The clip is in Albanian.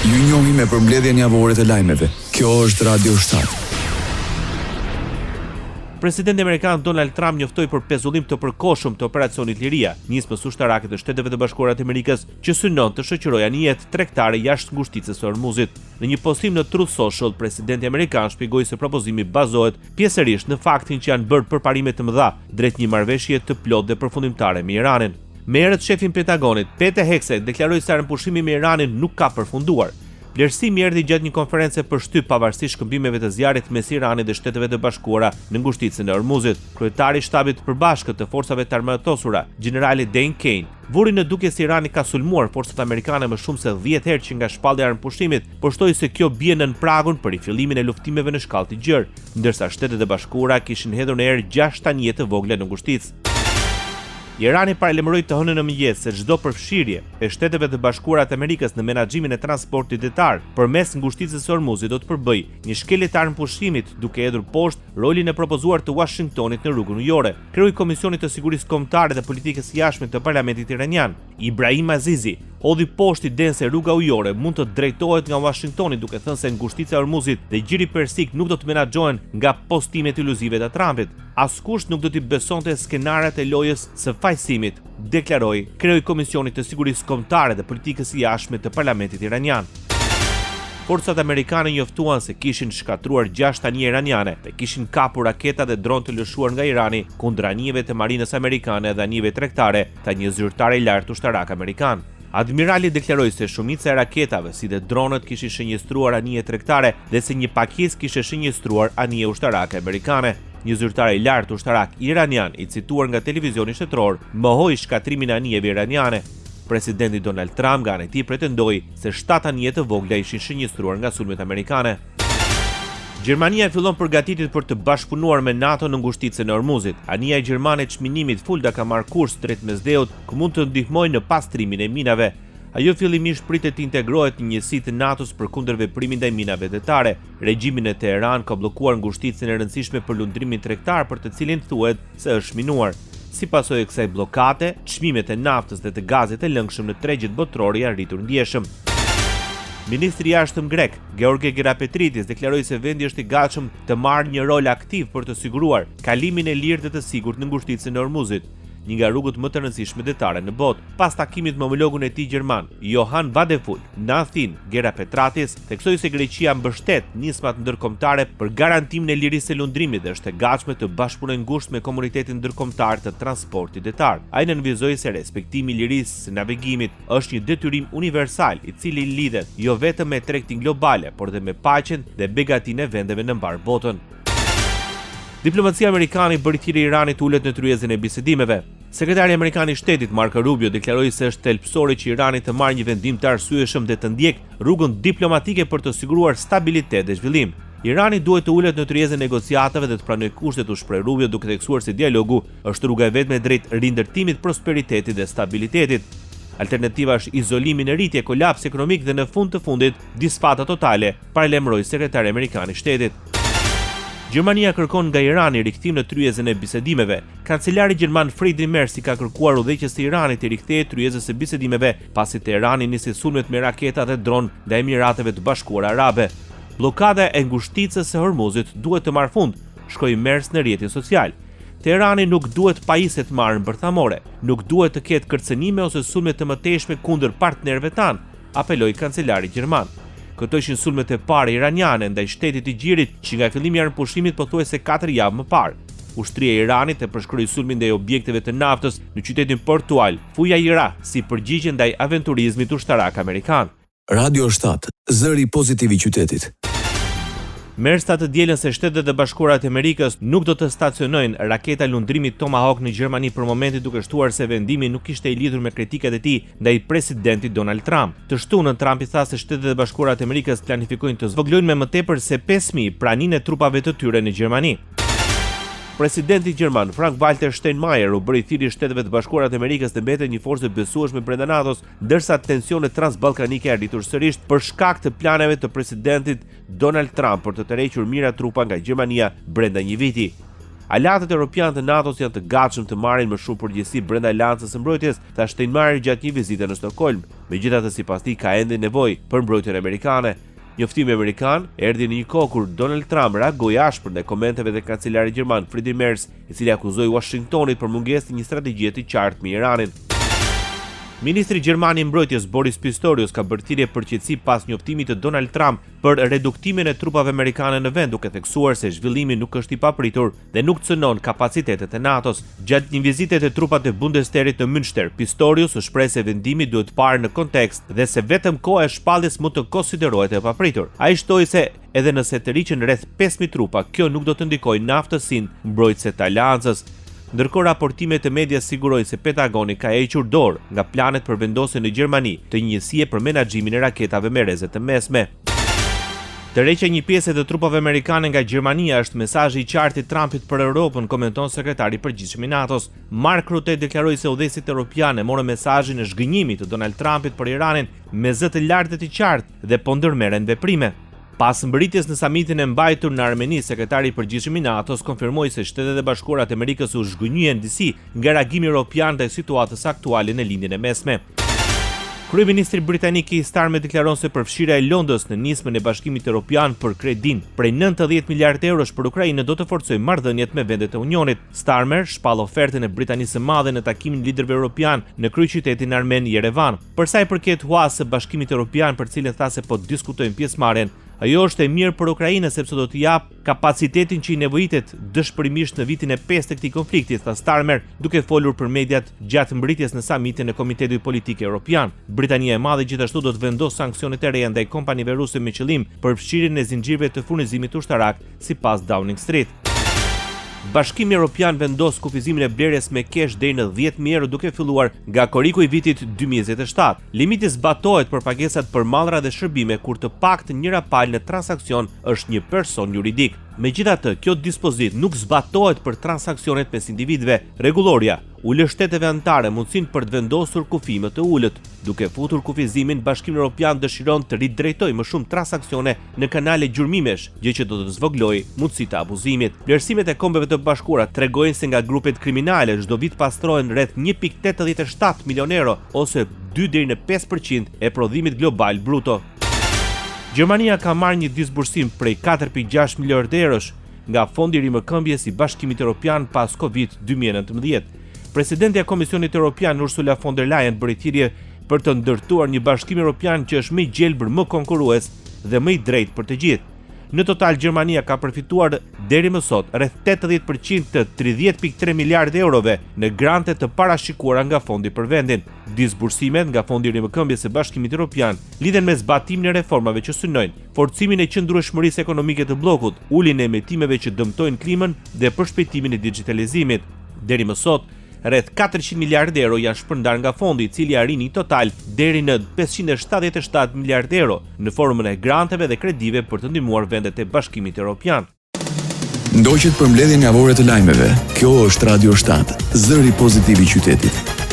Ju njohim me përmbledhjen javore të lajmeve. Kjo është Radio 7. Presidenti amerikan Donald Trump njoftoi për pezullim të përkohshëm të operacionit Liria, nismës ushtarake të Shteteve të Bashkuara të Amerikës që synon të shoqërojë anijet tregtare jashtë ngushticës së Hormuzit. Në një postim në Truth Social, presidenti amerikan shpjegoi se propozimi bazohet pjesërisht në faktin që janë bërë përparime të mëdha drejt një marrëveshje të plotë dhe përfundimtare me Iranin. Me herët shefin Pentagonit, Pete Hegseth deklaroi se pushimi me Iranin nuk ka përfunduar. Vlerësimi erdhi gjatë një konference për shtyp pavarësisht shkëmbimeve të zjarrit mes Iranit dhe Shteteve të Bashkuara në ngushticën e Hormuzit. Kryetari i shtabit të përbashkët të forcave të armatosura, generali Dan Kane, vuri në dukje se Irani ka sulmuar forcat amerikane më shumë se 10 herë që nga shpallja e pushimit, por shtoi se kjo bie nën pragun për rifillimin e luftimeve në shkallë të gjerë, ndërsa Shtetet e Bashkuara kishin hedhur në erë 6 anije të vogla në ngushticë. Irani paralajmëroi të hënën në mëngjes se çdo përfshirje e Shteteve të Bashkuara të Amerikës në menaxhimin e transportit detar përmes ngushticës së Hormuzit do të përbëjë një shkeljetar pushimit, duke hedhur poshtë rolin e propozuar të Washingtonit në rrugën ujore. Kreu i Komisionit të Sigurisë Kombëtare dhe Politikës së Jashtme të Parlamentit Iranian, Ibrahim Azizi, hodhi poshtë idenë se rruga ujore mund të drejtohet nga Washingtoni, duke thënë se ngushtica e Hormuzit dhe gjiri persik nuk do të menaxhohen nga postimet iluzive të Trumpit. Askush nuk do t'i besonte skenaret e lojës së fajësimit, deklaroi kreu i Komisionit të Sigurisë Kombëtare dhe Politikës së Jashtme të Parlamentit Iranian. Forcat amerikane njoftuan se kishin shkatruar 6 anije iraniane dhe kishin kapur raketa dhe dron të lëshuar nga Irani kundër anijeve të marinës amerikane dhe anijeve tregtare të një zyrtare i lartë ushtarak amerikan. Admirali deklaroi se shumica e raketave si dhe dronët kishin shënjestruar anije tregtare dhe se një pakicë kishte shënjestruar anije ushtarake amerikane. Një zyrtar i lartë ushtarak iranian i cituar nga televizioni shtetëror mohoi shkatrimin e anijeve iraniane. Presidenti Donald Trump nga ana e tij pretendoi se 7 anije të vogla ishin shënjestruar nga sulmet amerikane. Gjermania fillon përgatitjet për të bashkëpunuar me NATO në ngushticën e Hormuzit. Anija e gjermane e çmimit Fulda ka marrë kurs drejt Mesdheut, ku mund të ndihmojë në pastrimin e minave. Ajo fillimisht pritet të integrohet në njësitë të NATO-s për kundër veprimit ndaj minave vetare. Regjimi në Teheran ka bllokuar ngushticën e rëndësishme për lundrimin tregtar për të cilin thuhet se është minuar. Si pasojë e kësaj bllokade, çmimet e naftës dhe të gazit të lëngshëm në tregjet botërore janë rritur ndjeshëm. Ministri i jashtëm grek, George Gerapetritis, deklaroi se vendi është i gatshëm të marrë një rol aktiv për të siguruar kalimin e lirë dhe të sigurt në ngushticën e Hormuzit, një nga rrugët më të rëndësishme detare në botë. Pas takimit me homologun e tij gjerman, Johan Vadeful, në Athinë, Gerapetratis theksoi se Greqia mbështet nismat ndërkombëtare për garantimin e lirisë së lundrimit dhe është e gatshme të bashkëpunojë ngushtë me komunitetin ndërkombëtar të transportit detar. Ai nënvizoi se respektimi i lirisë së navigimit është një detyrim universal i cili lidhet jo vetëm me tregtin globale, por edhe me paqen dhe begatinë e vendeve në mbar botën. Diplomacia amerikane bëri thirrje Iranit ulet në tryezën e bisedimeve. Sekretari amerikan i shtetit Marco Rubio deklaroi se është thelbësore që Irani të marrë një vendim të arsyeshëm dhe të ndjekë rrugën diplomatike për të siguruar stabilitet dhe zhvillim. Irani duhet të ulet në tryezën e negociatave dhe të pranojë kushtet, u shpreh Rubio, duke theksuar se dialogu është rruga e vetme drejt rindërtimit, prosperitetit dhe stabilitetit. Alternativa është izolimi në rritje, kolaps ekonomik dhe në fund të fundit disfata totale, paralajmëroi sekretari amerikan i shtetit. Gjermania kërkon nga Irani rikthim në tryezën e bisedimeve. Kancelari gjerman Friedrich Merz ka kërkuar udhëheqjes së Iranit të rikthehej tryezës së bisedimeve pasi Teherani nisi sulmet me raketa dhe dron ndaj Emirateve të Bashkuara Arabe. Bllokada e ngushticës së Hormuzit duhet të marrë fund, shkroi Merz në rrjetin social. Teherani nuk duhet pajiset marrën bërthamore, nuk duhet të ketë kërcënime ose sulme të mëtejshme kundër partnerëve tanë, apeloi kancelari gjerman. Këto ishin sulmet e para iraniane ndaj shtetit i Gjirit, që nga fillimi i pushimit pothuajse 4 javë më parë. Ushtria e Iranit e përshkroi sulmin ndaj objekteve të naftës në qytetin portual Fujairah si përgjigje ndaj aventurizmit ushtarak amerikan. Radio 7, zëri pozitiv i qytetit. Merz të dielën se Shtetet e Bashkuara të Amerikës nuk do të stacionojnë raketa lundrimit Tomahawk në Gjermani për momentin, duke shtuar se vendimi nuk ishte i lidhur me kritikat e tij ndaj presidentit Donald Trump. Të shtunën Trumpi tha se Shtetet e Bashkuara të Amerikës planifikojnë të zvoglojnë me më tepër se 5.000 praninë e trupave të tyre në Gjermani. Presidenti gjerman Frank-Walter Steinmeier u bëri thirrje Shteteve të Bashkuara të Amerikës të mbeten një forcë e besueshme brenda NATO-s, ndërsa tensionet transballkanike arritur sërish për shkak të planeve të presidentit Donald Trump për të tërhequr mira trupa nga Gjermania brenda një viti. Aleatët evropianë të NATO-s janë të gatshëm të marrin më shumë përgjegjësi brenda Aleancës së Mbrojtjes, tha Steinmeier gjatë një vizite në Stockholm. Megjithatë, sipas tij ka ende nevojë për mbrojtjen amerikane. Njoftimi amerikan erdhi në një kohë kur Donald Trump reagoi ashpër ndaj komenteve të kancelarit gjerman Friedrich Merz, i cili akuzoi Washingtonit për mungesë të një strategjie të qartë me Iranin. Ministri gjerman i mbrojtjes Boris Pistorius ka bërë thirrje përqetësi pas njoftimit të Donald Trump për reduktimin e trupave amerikane në vend, duke theksuar se zhvillimi nuk është i papritur dhe nuk cënon kapacitetet e NATO-s. Gjatë një vizite të trupat e Bundesterit në Münster, Pistorius u shpreh se vendimi duhet parë në kontekst dhe se vetëm koha e shpalljes mund të konsiderohet e papritur. Ai shtoi se edhe nëse të riqen rreth 5000 trupa, kjo nuk do të ndikojë në aftësinë mbrojtëse të aleancës. Ndërkohë raportimet e medias sigurojnë se Pentagoni ka hequr dorë nga planet për vendosjen në Gjermani të një njësie për menaxhimin e raketave me rreze të mesme. Tërheqja një pjesë të trupave amerikane nga Gjermania është mesazhi i qartë i Trumpit për Europën, komenton sekretari i përgjithshëm i NATO-s. Mark Rutte deklaroi se udhëheqësit evropianë morën mesazhin e zhgënjimit të Donald Trumpit për Iranin me zë të lartë të qartë dhe po ndërmerren veprime. Pas mbërritjes në samitin e mbajtur në Armeni, sekretari i përgjithshëm i NATO-s konfirmoi se Shtetet e Bashkuara të Amerikës u zhgënjyen disi nga reagimi evropian ndaj situatës aktuale në lindjen e mesme. Kryeministri britanik Keir Starmer deklaron se përfshirja e Londrës në nismën e Bashkimit Evropian për kredin prej 90 miliardë eurosh për Ukrainë do të forcojë marrëdhëniet me vendet e Unionit. Starmer shpall ofertën e Britanisë së Madhe në takimin e liderëve evropian në kryeqytetin armen Yerevan. Për sa i përket huasë së Bashkimit Evropian, për cilën tha se po diskutojnë pjesëmarrjen, ajo është e mirë për Ukrainën sepse do t'i jap kapacitetin që i nevojitet dëshpërimisht në vitin e 5 të këtij konflikti, tha Starmer, duke folur për mediat gjatë mbërritjes në samitin e Komitetit Politik Evropian. Britania e Madhe gjithashtu do të vendosë sanksionet e reja ndaj kompanive ruse me qëllim për fshirjen e zinxhirëve të furnizimit ushtarak, sipas Downing Street. Bashkimi Evropian vendos kufizimin e blerjes me kesh deri në 10.000 euro duke filluar nga koriku i vitit 2027. Limiti zbatohet për pagesat për mallra dhe shërbime kur të paktën njëra palë në transakcion është një person juridik. Megjithatë, kjo dispozit nuk zbatohet për transaksionet mes individëve. Rregulloria u lë shteteve anëtare mundësinë për të vendosur kufime të ulët. Duke futur kufizimin, Bashkimi Evropian dëshiron të ridrejtojë më shumë transaksione në kanale gjurmimesh, gjë që do të zvogëlojë mundësitë të abuzimit. Vlerësimet e Kombeve të Bashkuara tregojnë se nga grupet kriminale çdo vit pastrohen rreth 1.87 milion euro ose 2 deri në 5% e prodhimit global bruto. Gjermania ka marrë një disbursim prej 4.6 miliardë eurosh nga fondi rimëkëmbjes i Bashkimit Evropian pas Covid-2019. Presidentja e Komisionit Evropian Ursula von der Leyen bëri thirrje për të ndërtuar një Bashkim Evropian që është më i gjelbër, më konkurrues dhe më i drejtë për të gjithë. Në total, Gjermania ka përfituar deri më sot rreth 80% të 30.3 miliardë eurove në grante të parashikuara nga fondi për vendin. Disbursimet nga fondi rimëkëmbjes së Bashkimit Evropian lidhen me zbatimin e reformave që synojnë forcimin e qëndrueshmërisë ekonomike të bllokut, uljen e emetimeve që dëmtojnë klimën dhe përshpejtimin e digitalizimit. Deri më sot, rreth 400 miliardë euro janë shpërndar nga fondi, i cili arrin në total deri në 577 miliardë euro në formën e granteve dhe kredive për të ndihmuar vendet e Bashkimit Evropian. Ndoqet për mbledhjen javore të lajmeve. Kjo është Radio 7, zëri pozitiv i qytetit.